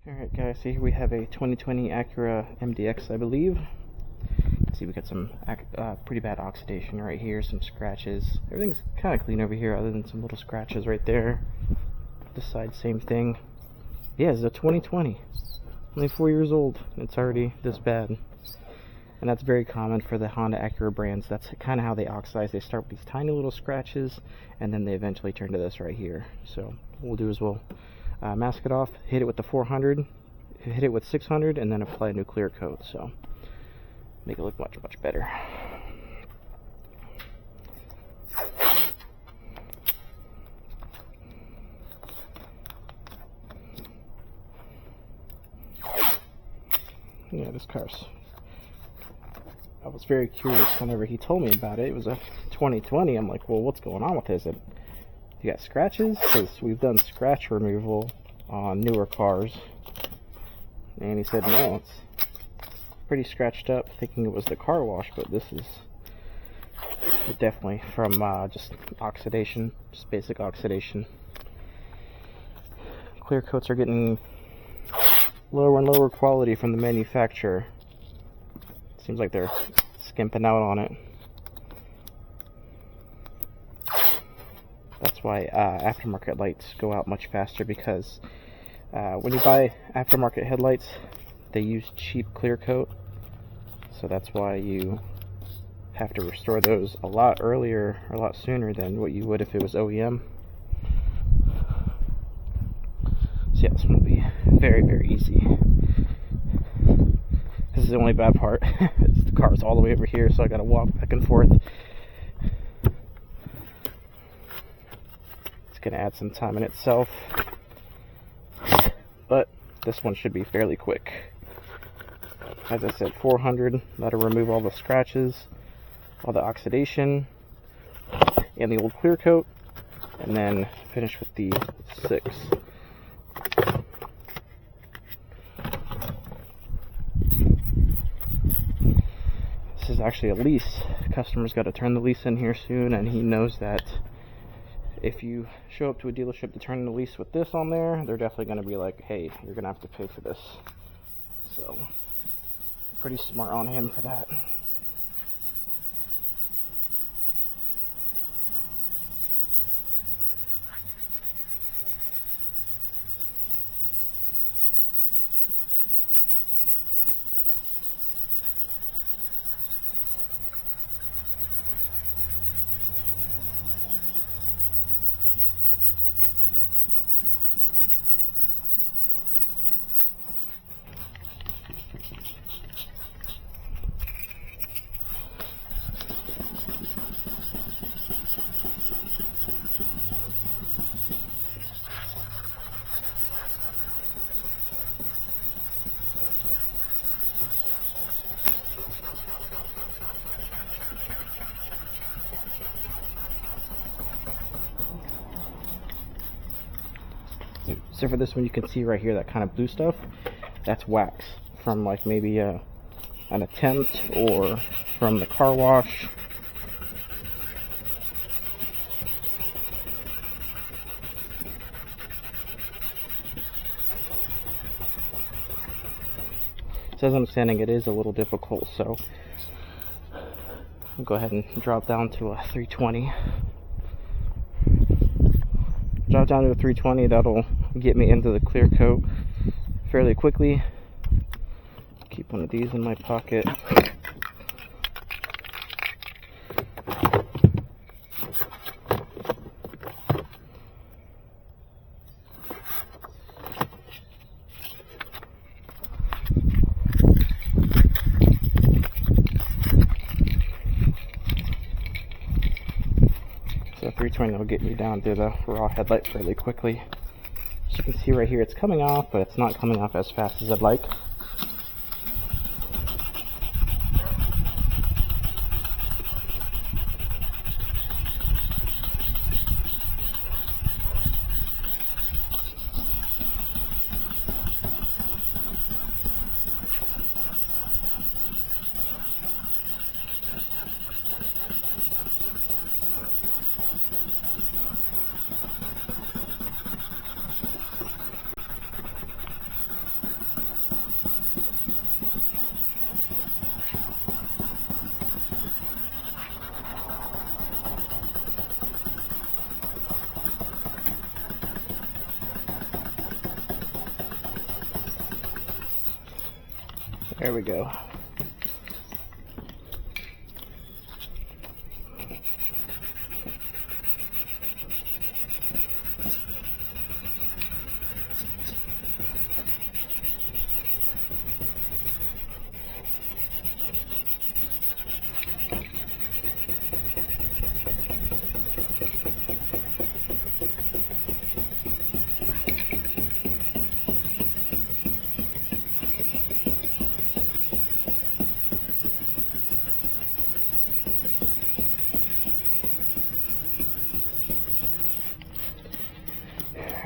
Alright guys, so here we have a 2020 Acura MDX, I believe. You can see we got some pretty bad oxidation right here, some scratches. Everything's kind of clean over here other than some little scratches right there. This side, same thing. Yeah, it's a 2020. Only 4 years old, and it's already this bad. And that's very common for the Honda Acura brands. That's kind of how they oxidize. They start with these tiny little scratches, and then they eventually turn to this right here. So what we'll do is we'll mask it off, hit it with the 400, hit it with 600, and then apply a new clear coat. So make it look much better. Yeah, this car's... I was very curious whenever he told me about it. It was a 2020. I'm like, well, what's going on with this? You got scratches? Because we've done scratch removal on newer cars. And he said, no, it's pretty scratched up, thinking it was the car wash, but this is definitely from just oxidation, just basic oxidation. Clear coats are getting lower and lower quality from the manufacturer. Seems like they're skimping out on it. That's why aftermarket lights go out much faster, because when you buy aftermarket headlights, they use cheap clear coat. So that's why you have to restore those a lot earlier, or a lot sooner than what you would if it was OEM. So yeah, this one will be very easy. This is the only bad part. The car's all the way over here, so I gotta walk back and forth. It's gonna add some time in itself, but this one should be fairly quick. As I said, 400, that'll remove all the scratches, all the oxidation, and the old clear coat, and then finish with the 6. This is actually a lease. Customer's got to turn the lease in here soon, and he knows that if you show up to a dealership to turn the lease with this on there, they're definitely going to be like, hey, you're going to have to pay for this. So, pretty smart on him for that. So for this one, you can see right here that kind of blue stuff, that's wax from like maybe an attempt or from the car wash. So as I'm understanding, it is a little difficult, so I'll go ahead and drop down to a 320. Drop down to a 320, that'll get me into the clear coat fairly quickly. Keep one of these in my pocket. So 320 will get me down to the raw headlight fairly quickly. As you can see right here, it's coming off, but it's not coming off as fast as I'd like. There we go.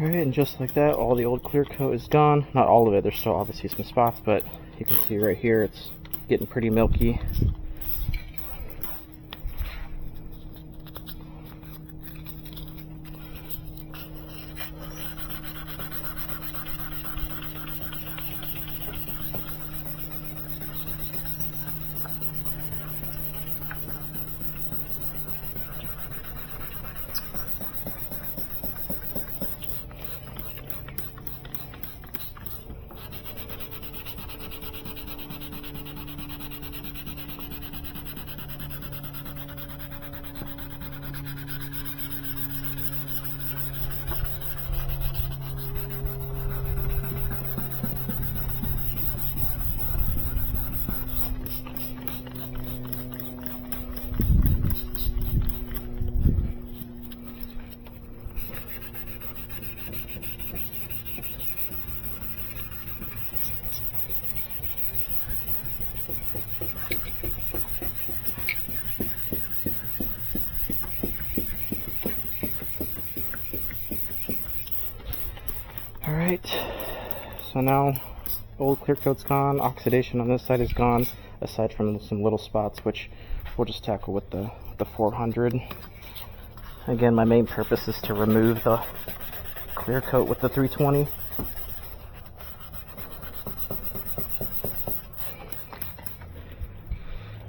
Alright, and just like that, all the old clear coat is gone. Not all of it, there's still obviously some spots, but you can see right here it's getting pretty milky. Alright, so now old clear coat's gone, oxidation on this side is gone, aside from some little spots, which we'll just tackle with the 400. Again, my main purpose is to remove the clear coat with the 320.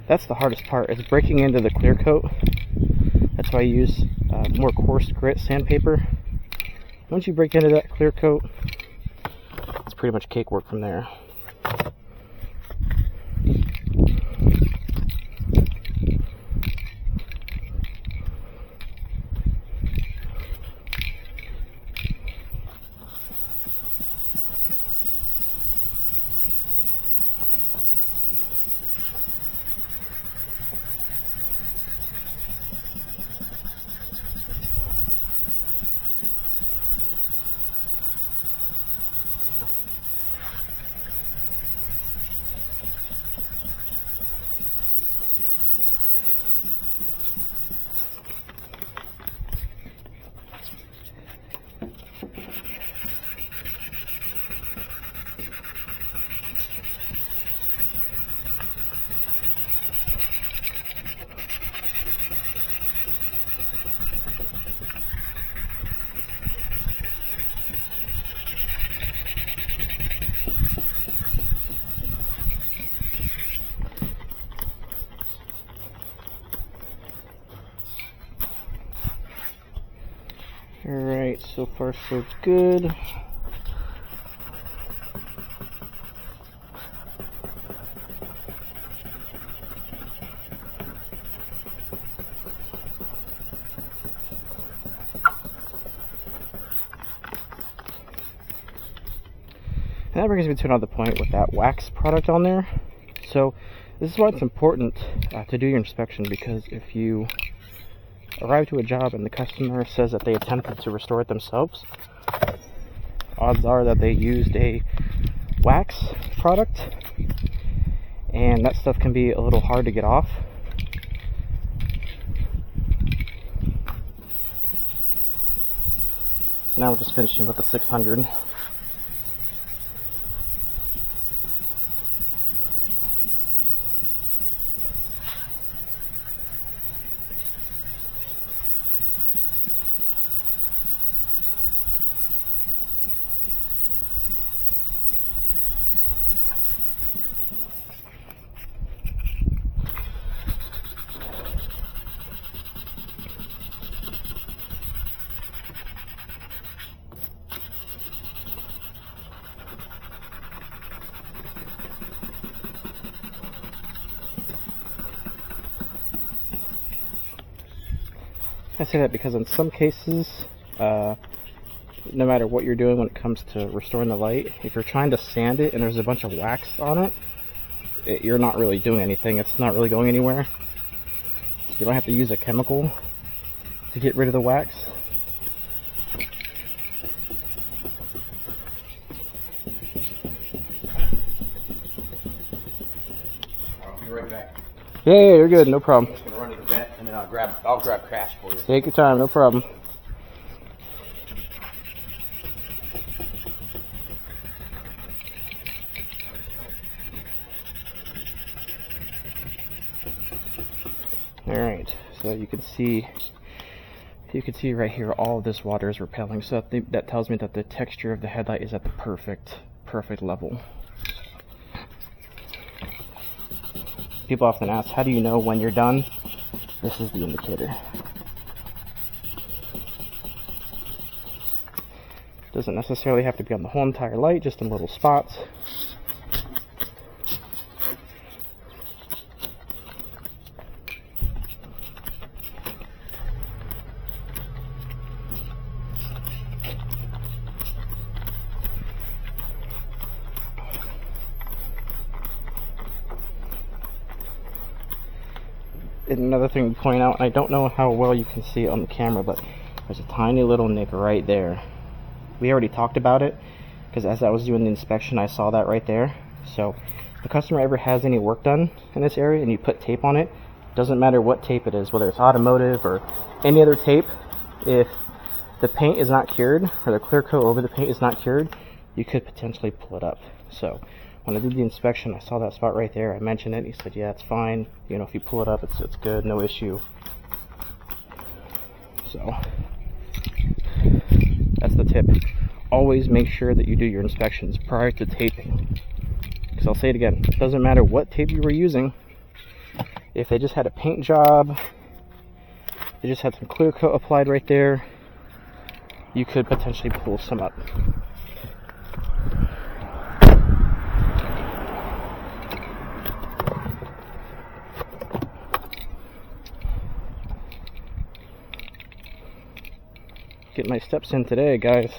That's the hardest part, is breaking into the clear coat. That's why I use more coarse grit sandpaper. Once you break into that clear coat, it's pretty much cakework from there. Alright, so far so good. And that brings me to another point with that wax product on there. So this is why it's important to do your inspection, because if you arrive to a job and the customer says that they attempted to restore it themselves, odds are that they used a wax product, and that stuff can be a little hard to get off. So now we're just finishing with the 600. I say that because in some cases, no matter what you're doing when it comes to restoring the light, if you're trying to sand it and there's a bunch of wax on it, you're not really doing anything. It's not really going anywhere. So you don't have to use a chemical to get rid of the wax. I'll be right back. Yeah, you're good, no problem. I'm just gonna run to the vet and then I'll grab cash for you. Take your time, no problem. Alright, so you can see right here all of this water is repelling, so that tells me that the texture of the headlight is at the perfect level. People often ask, how do you know when you're done? This is the indicator. Doesn't necessarily have to be on the whole entire light, just in little spots. And another thing to point out, and I don't know how well you can see it on the camera, but there's a tiny little nick right there. We already talked about it, because as I was doing the inspection, I saw that right there. So if the customer ever has any work done in this area and you put tape on it, doesn't matter what tape it is, whether it's automotive or any other tape, if the paint is not cured, or the clear coat over the paint is not cured, you could potentially pull it up. So when I did the inspection, I saw that spot right there. I mentioned it. He said, yeah, it's fine. You know, if you pull it up, it's good, no issue. So that's the tip. Always make sure that you do your inspections prior to taping. Because I'll say it again, it doesn't matter what tape you were using. If they just had a paint job, they just had some clear coat applied right there, you could potentially pull some up. Get my steps in today, guys.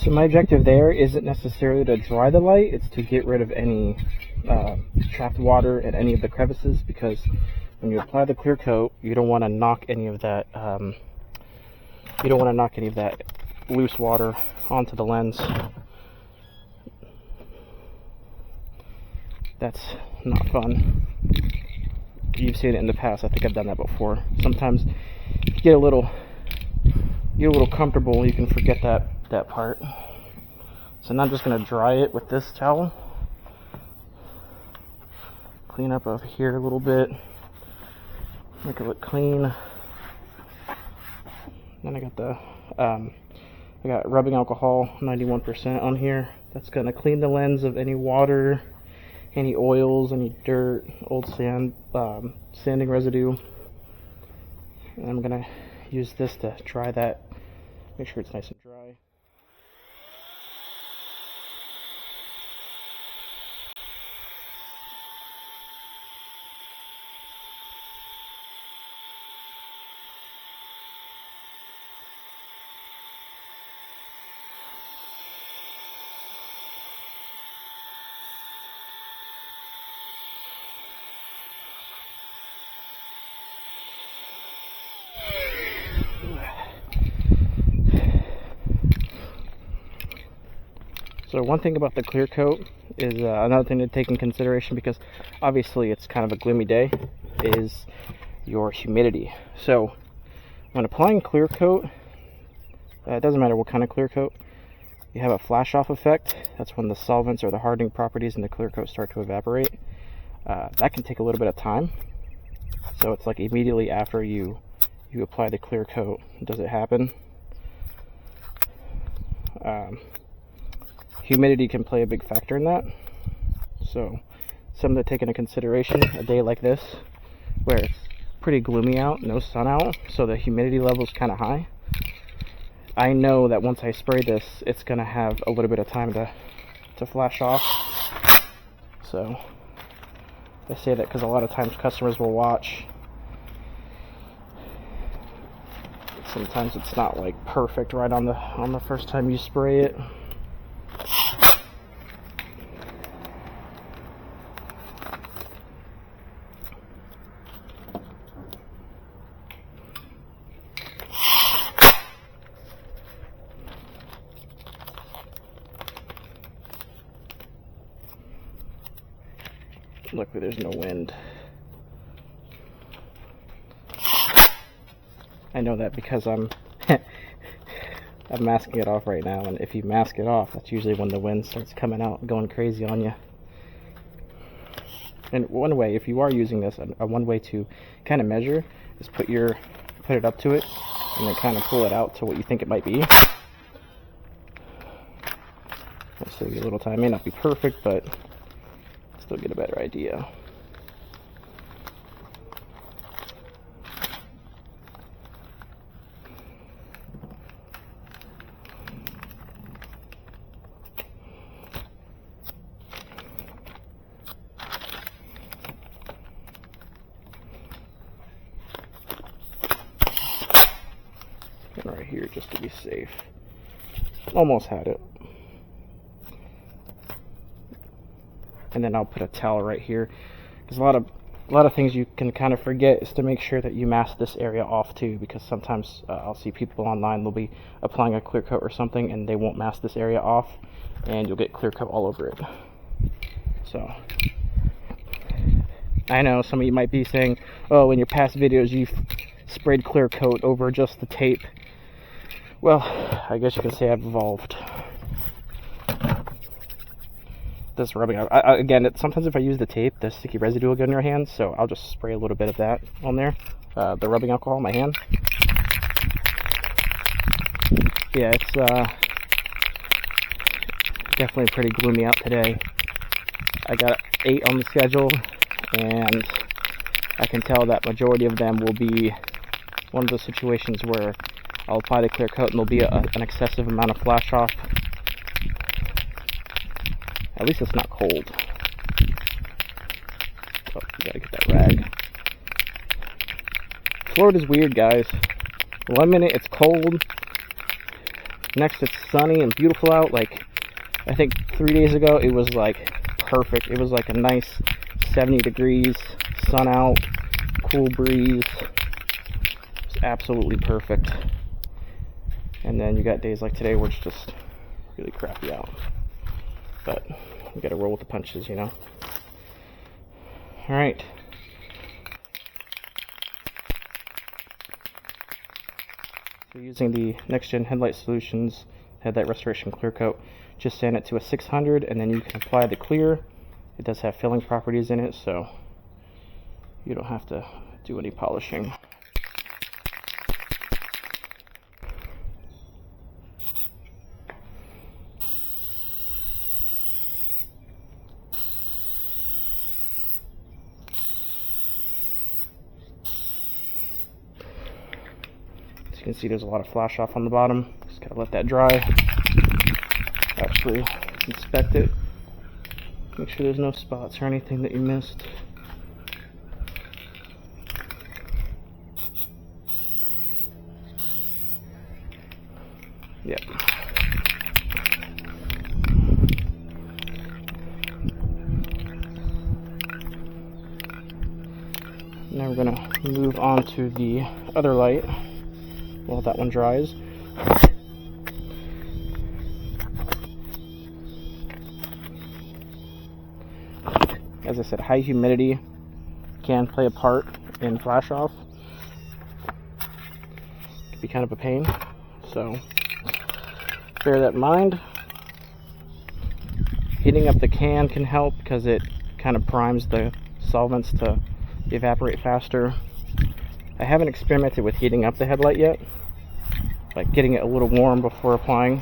So my objective there isn't necessarily to dry the light, it's to get rid of any trapped water and any of the crevices, because when you apply the clear coat, you don't want to knock any of that loose water onto the lens. That's not fun. You've seen it in the past. I think I've done that before. Sometimes you get a little comfortable, you can forget that part. So now I'm just going to dry it with this towel. Clean up over here a little bit. Make it look clean. Then I got rubbing alcohol, 91% on here. That's going to clean the lens of any water, any oils, any dirt, old sand, sanding residue. And I'm going to use this to dry that. Make sure it's nice and dry. So one thing about the clear coat is another thing to take in consideration, because obviously it's kind of a gloomy day, is your humidity. So when applying clear coat, it doesn't matter what kind of clear coat, you have a flash off effect. That's when the solvents or the hardening properties in the clear coat start to evaporate. That can take a little bit of time. So it's like immediately after you apply the clear coat, does it happen? Humidity can play a big factor in that. So something to take into consideration a day like this, where it's pretty gloomy out, no sun out, so the humidity level is kind of high. I know that once I spray this, it's going to have a little bit of time to flash off. So I say that because a lot of times customers will watch. Sometimes it's not like perfect right on the first time you spray it. Luckily there's no wind. I know that because I'm masking it off right now, and if you mask it off, that's usually when the wind starts coming out, going crazy on you. And one way, if you are using this, one way to kind of measure is put it up to it, and then kind of pull it out to what you think it might be. I'll save you a little time. It may not be perfect, but still get a better idea. And right here, just to be safe. Almost had it. And then I'll put a towel right here, because a lot of things you can kind of forget is to make sure that you mask this area off too, because sometimes I'll see people online, they'll be applying a clear coat or something and they won't mask this area off, and you'll get clear coat all over it. So I know some of you might be saying, oh, in your past videos you've sprayed clear coat over just the tape. Well, I guess you can say I've evolved. This rubbing, again, sometimes if I use the tape, the sticky residue will get in your hands, so I'll just spray a little bit of that on there, the rubbing alcohol on my hand. Yeah, it's definitely pretty gloomy out today. I got 8 on the schedule, and I can tell that majority of them will be one of those situations where I'll apply the clear coat and there'll be an excessive amount of flash off. At least it's not cold. Oh, you gotta get that rag. Florida's weird, guys. 1 minute it's cold, next it's sunny and beautiful out. Like, I think 3 days ago it was like perfect. It was like a nice 70 degrees, sun out, cool breeze. It's absolutely perfect. And then you got days like today where it's just really crappy out. But you gotta roll with the punches, you know. Alright. So using the Next Gen Headlight Solutions Headlight Restoration Clear Coat, just sand it to a 600 and then you can apply the clear. It does have filling properties in it, so you don't have to do any polishing. You can see there's a lot of flash off on the bottom. Just gotta let that dry. Actually inspect it. Make sure there's no spots or anything that you missed. Yep. Now we're gonna move on to the other light while that one dries. as I said, high humidity can play a part in flash off. It can be kind of a pain, so bear that in mind. Heating up the can help because it kind of primes the solvents to evaporate faster. I haven't experimented with heating up the headlight yet, like getting it a little warm before applying.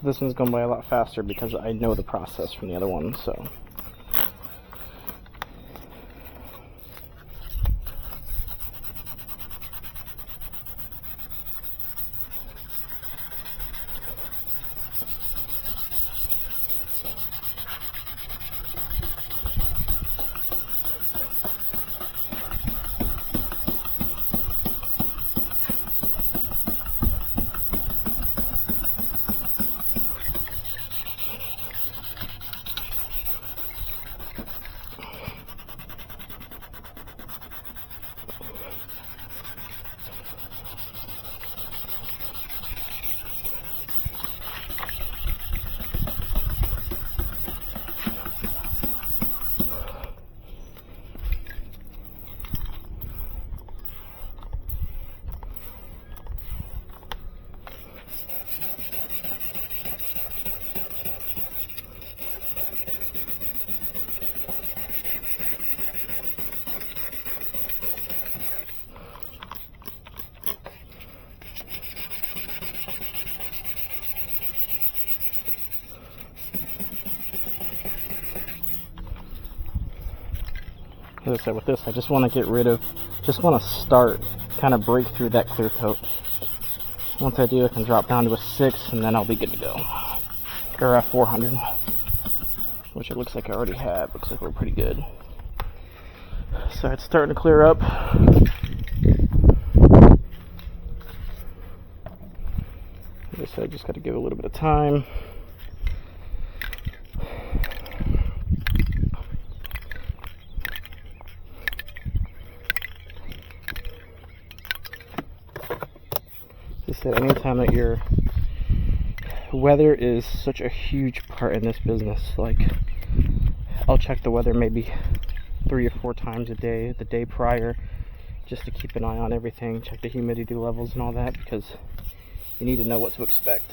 This one's going by a lot faster because I know the process from the other one, so. As I said, with this, I just want to get rid of, start, kind of break through that clear coat. Once I do, I can drop down to a 6, and then I'll be good to go. Or a 400, which it looks like I already have. Looks like we're pretty good. So it's starting to clear up. As I said, I just got to give it a little bit of time. That anytime that your weather is such a huge part in this business, like I'll check the weather maybe 3 or 4 times a day, the day prior, just to keep an eye on everything, check the humidity levels and all that, because you need to know what to expect.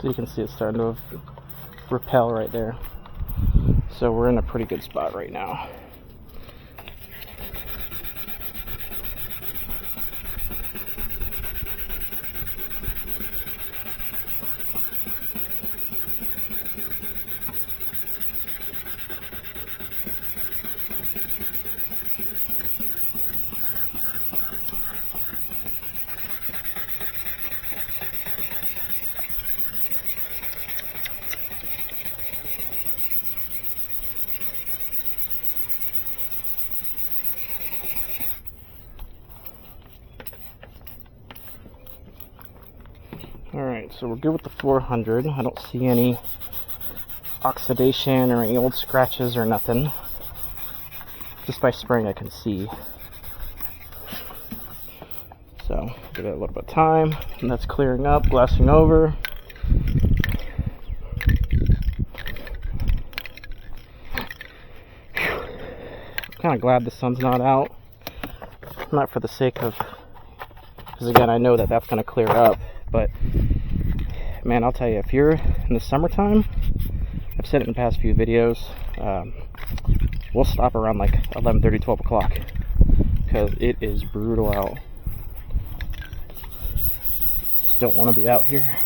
So you can see it's starting to repel right there. So we're in a pretty good spot right now. So we're good with the 400. I don't see any oxidation or any old scratches or nothing. Just by spraying I can see. So give it a little bit of time, and that's clearing up, glassing over. I'm kind of glad the sun's not out. Not for the sake of, because again I know that that's going to clear up, but man, I'll tell you, if you're in the summertime, I've said it in the past few videos, we'll stop around like 11:30, 12 o'clock because it is brutal out. Just don't want to be out here.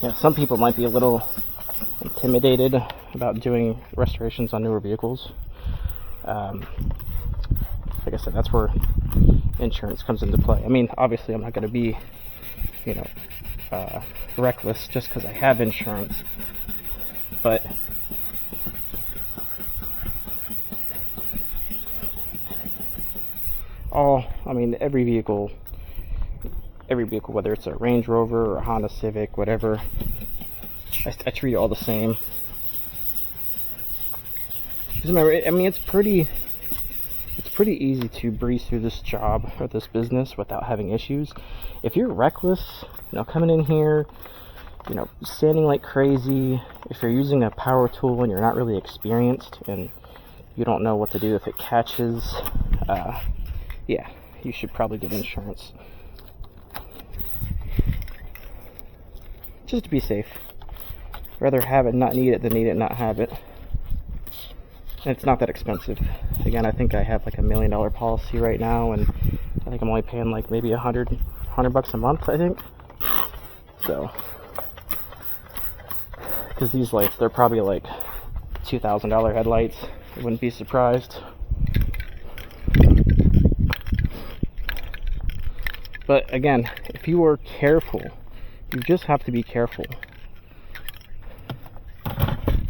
Yeah, some people might be a little intimidated about doing restorations on newer vehicles. Like I said, that's where insurance comes into play. I mean, obviously I'm not going to be, you know, reckless just because I have insurance, but every vehicle, whether it's a Range Rover or a Honda Civic, whatever, I treat it all the same. Because remember, I mean, it's pretty easy to breeze through this job or this business without having issues. If you're reckless, you know, coming in here, you know, sanding like crazy, if you're using a power tool and you're not really experienced and you don't know what to do if it catches, yeah, you should probably get insurance. Just to be safe. Rather have it, not need it, than need it, not have it. And it's not that expensive. Again, I think I have like $1 million policy right now, and I think I'm only paying like maybe $100 bucks a month, I think. So, because these lights, they're probably like $2,000 headlights. I wouldn't be surprised. But again, if you are careful, you just have to be careful.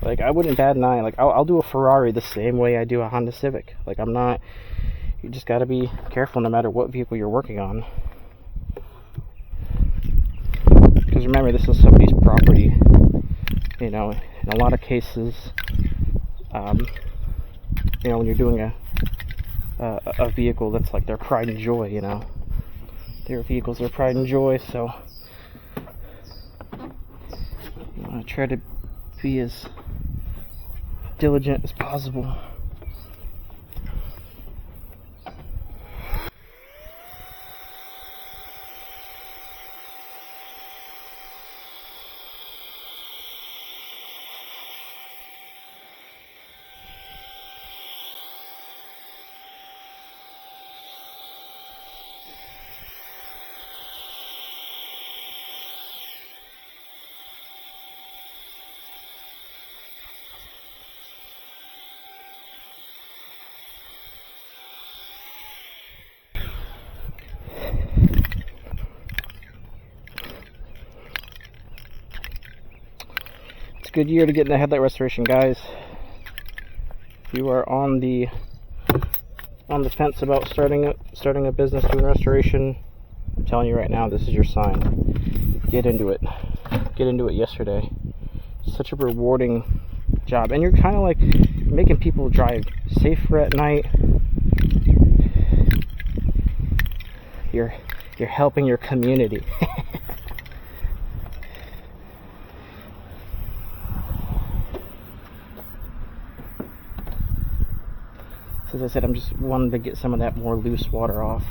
Like, I wouldn't bat an eye. Like, I'll do a Ferrari the same way I do a Honda Civic. Like, I'm not, you just got to be careful no matter what vehicle you're working on. Because remember, this is somebody's property. You know, in a lot of cases, you know, when you're doing a vehicle that's like their pride and joy, you know. Their vehicles are pride and joy, so I try to be as diligent as possible. Good year to get in the headlight restoration, guys. If you are on the fence about starting a business doing restoration, I'm telling you right now, this is your sign. Get into it. Get into it yesterday. It's such a rewarding job, and you're kind of like making people drive safer at night. You're helping your community. As I said, I'm just wanting to get some of that more loose water off.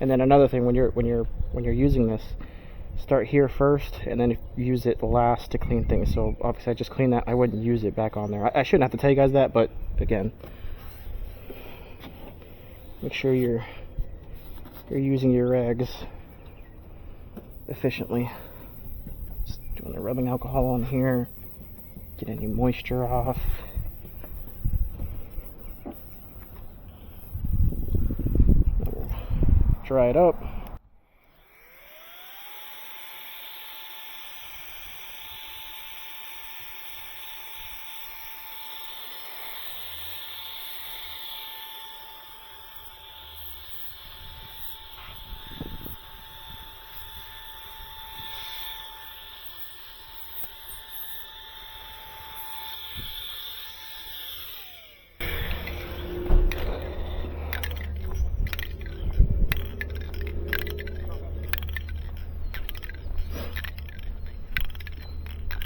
And then another thing, when you're using this, start here first and then use it last to clean things. So obviously I just cleaned that. I wouldn't use it back on there. I shouldn't have to tell you guys that, but again, make sure you're using your rags efficiently. Just doing the rubbing alcohol on here, get any moisture off. Dry it up.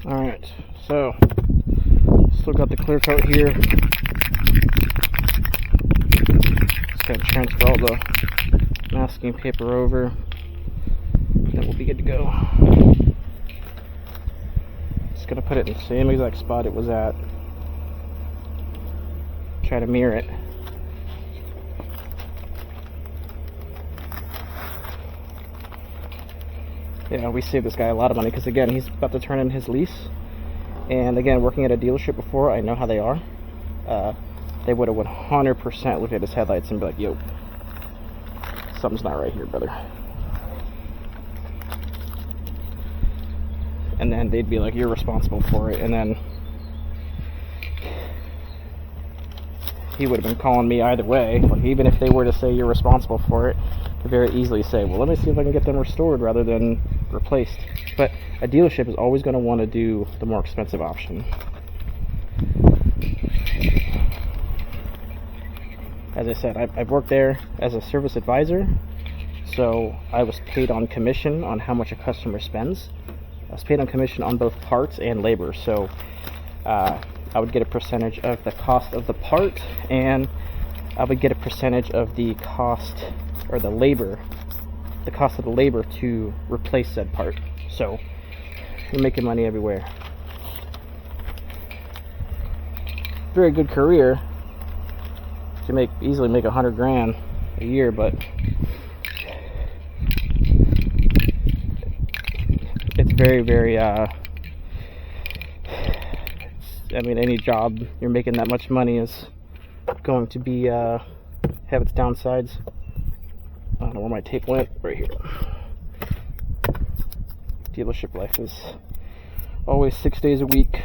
Alright, so still got the clear coat here. Just gotta transfer all the masking paper over, then we'll be good to go. Just gonna put it in the same exact spot it was at. Try to mirror it. Yeah, we saved this guy a lot of money because, again, he's about to turn in his lease. And again, working at a dealership before, I know how they are. They would have 100% looked at his headlights and be like, yo, something's not right here, brother. And then they'd be like, you're responsible for it. And then he would have been calling me either way. Like, even if they were to say you're responsible for it, could very easily say, well, let me see if I can get them restored rather than replaced. But a dealership is always going to want to do the more expensive option. As I said, I've worked there as a service advisor, so I was paid on commission on how much a customer spends. I was paid on commission on both parts and labor, so I would get a percentage of the cost of the part, and I would get a percentage of the cost or the cost of the labor to replace said part. So you're making money everywhere. Very good career. You can easily make 100 grand a year, but it's very I mean, any job you're making that much money is going to be have its downsides. I don't know where my tape went. Right here. Dealership life is always 6 days a week,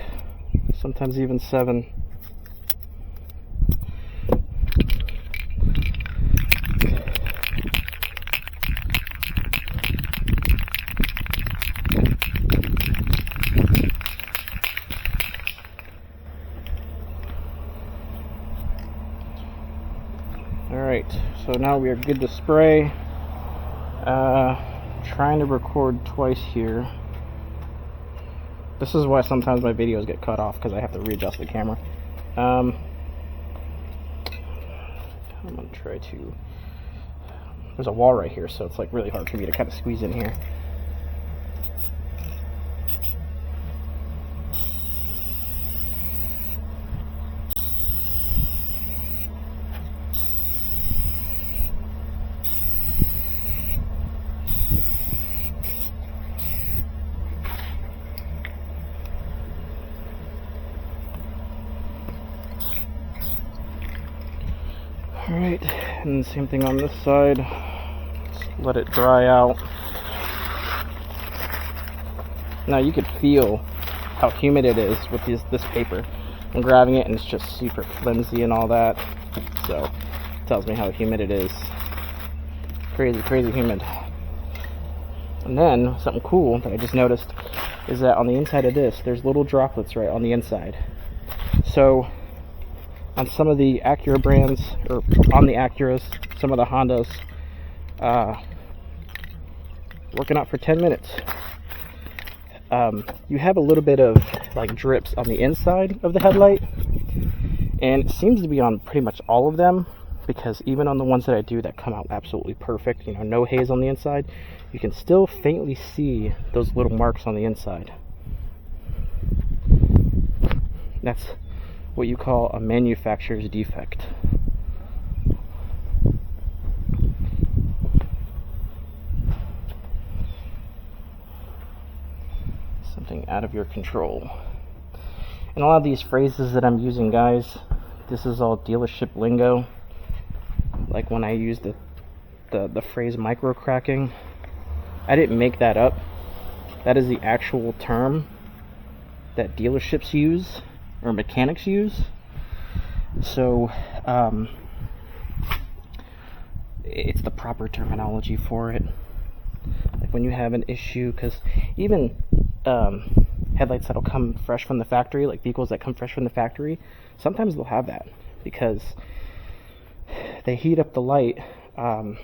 sometimes even 7. Alright, so now we are good to spray. Trying to record twice here. This is why sometimes my videos get cut off, because I have to readjust the camera. I'm gonna try to... There's a wall right here, so it's like really hard for me to kind of squeeze in here. Alright, and the same thing on this side. Just let it dry out. Now you could feel how humid it is with this paper. I'm grabbing it and it's just super flimsy and all that. So it tells me how humid it is. Crazy, crazy humid. And then something cool that I just noticed is that on the inside of this, there's little droplets right on the inside. So on some of the Acura brands, or on the Acuras, some of the Hondas, working out for 10 minutes. You have a little bit of like drips on the inside of the headlight, And it seems to be on pretty much all of them, because even on the ones that I do that come out absolutely perfect, you know, no haze on the inside, you can still faintly see those little marks on the inside. That's what you call a manufacturer's defect. Something out of your control. And a lot of these phrases that I'm using, guys, this is all dealership lingo. Like when I use the phrase micro cracking, I didn't make that up. That is the actual term that dealerships use or mechanics use. So it's the proper terminology for it. Like when you have an issue, because even headlights that'll come fresh from the factory, like vehicles that come fresh from the factory, sometimes they'll have that because they heat up the light. They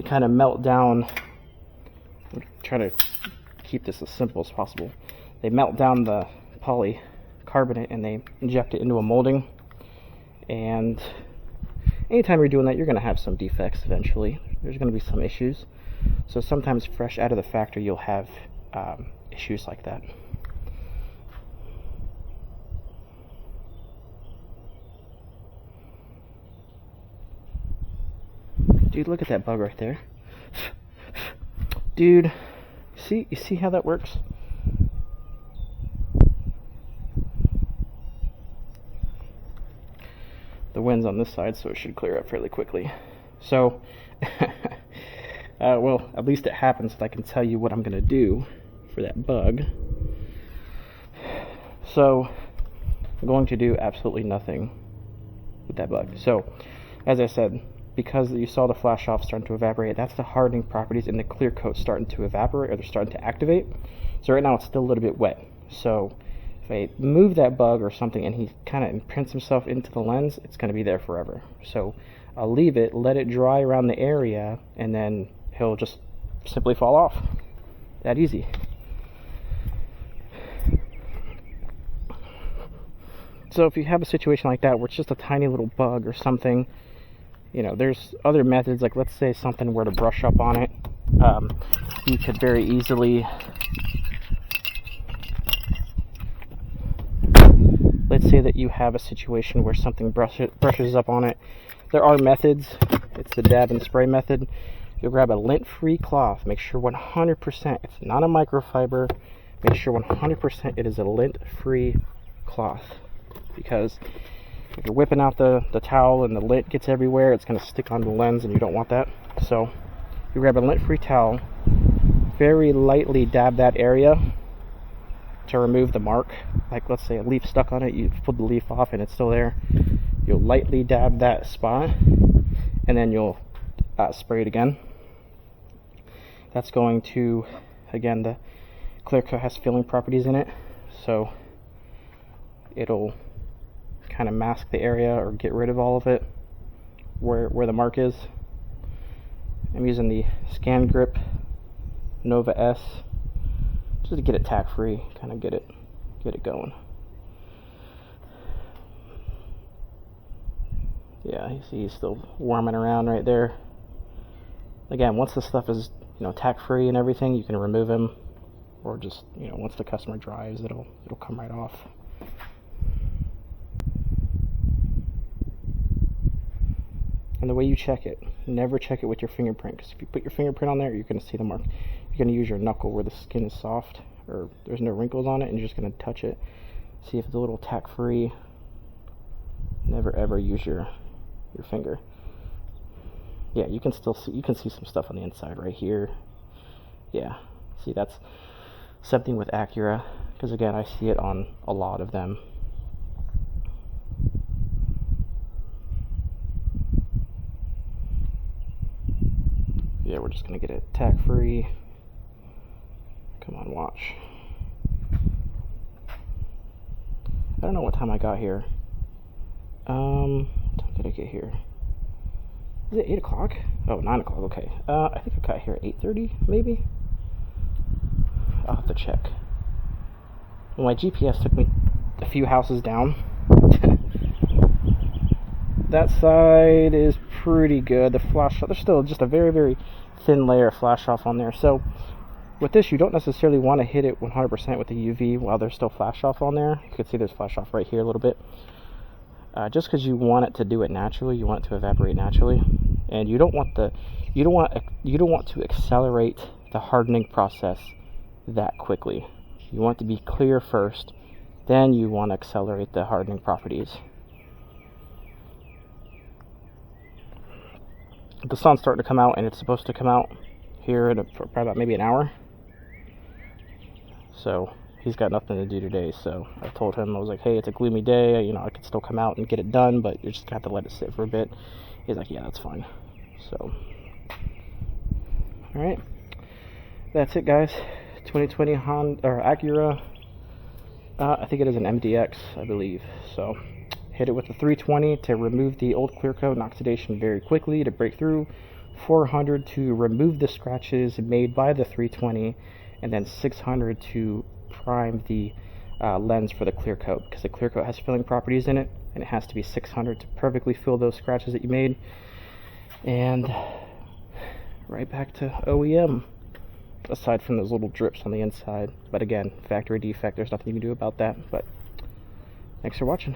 kind of melt down. I'm trying to keep this as simple as possible. They melt down the polycarbonate and they inject it into a molding. And anytime you're doing that, you're going to have some defects eventually. There's going to be some issues. So sometimes fresh out of the factory, you'll have issues like that. Dude, look at that bug right there. Dude, you see how that works? The wind's on this side, so it should clear up fairly quickly. So, well, at least it happens that I can tell you what I'm going to do for that bug. So, I'm going to do absolutely nothing with that bug. So, as I said, because you saw the flash off starting to evaporate, that's the hardening properties in the clear coat starting to evaporate, or they're starting to activate. So right now it's still a little bit wet. So if I move that bug or something and he kind of imprints himself into the lens, it's going to be there forever. So I'll leave it, let it dry around the area, and then he'll just simply fall off. That easy. So if you have a situation like that where it's just a tiny little bug or something, you know, there's other methods. Like let's say something were to brush up on it, you could very easily, let's say that you have a situation where something brushes up on it. There are methods. It's the dab and spray method. You'll grab a lint-free cloth. Make sure 100% it's not a microfiber. Make sure 100% it is a lint-free cloth, because if you're whipping out the towel and the lint gets everywhere, it's going to stick on the lens and you don't want that. So you grab a lint-free towel, very lightly dab that area to remove the mark. Like let's say a leaf stuck on it, you pulled the leaf off and it's still there. You'll lightly dab that spot and then you'll spray it again. That's going to, again, the clear coat has filling properties in it, so it'll kind of mask the area or get rid of all of it where the mark is. I'm using the Scan Grip Nova S just to get it tack free, kind of get it going. Yeah, you see he's still warming around right there. Again, once the stuff is, you know, tack free and everything, you can remove him, or just, you know, once the customer drives, it'll come right off. And the way you check it, never check it with your fingerprint, because if you put your fingerprint on there, you're going to see the mark. You're going to use your knuckle where the skin is soft, or there's no wrinkles on it, and you're just going to touch it. See if it's a little tack free. Never ever use your finger. Yeah, you can still see, you can see some stuff on the inside right here. Yeah, see, that's something with Acura, because again, I see it on a lot of them. Yeah, we're just gonna get it tack free. Come on, watch. I don't know what time I got here. What time did I get here? Is it 8 o'clock? Oh, 9 o'clock, okay. I think I got here at 8:30, maybe? I'll have to check. Well, my GPS took me a few houses down. that side is pretty good. The flash, there's still just a very, very thin layer of flash off on there. So with this, you don't necessarily want to hit it 100% with the UV while there's still flash off on there. You can see there's flash off right here a little bit. Just because you want it to do it naturally, you want it to evaporate naturally, and you don't want to accelerate the hardening process that quickly. You want it to be clear first, then you want to accelerate the hardening properties. The sun's starting to come out, and it's supposed to come out here in probably about maybe an hour. So he's got nothing to do today, so I told him, I was like, hey, it's a gloomy day, you know, I could still come out and get it done, but you're just gonna have to let it sit for a bit. He's like, yeah, that's fine. So, all right, that's it, guys. 2020 Honda or Acura, I think it is an MDX, I believe. So hit it with the 320 to remove the old clear coat and oxidation very quickly to break through, 400 to remove the scratches made by the 320, and then 600 to prime the lens for the clear coat, because the clear coat has filling properties in it, and it has to be 600 to perfectly fill those scratches that you made. And right back to OEM, aside from those little drips on the inside. But again, factory defect, there's nothing you can do about that. But thanks for watching.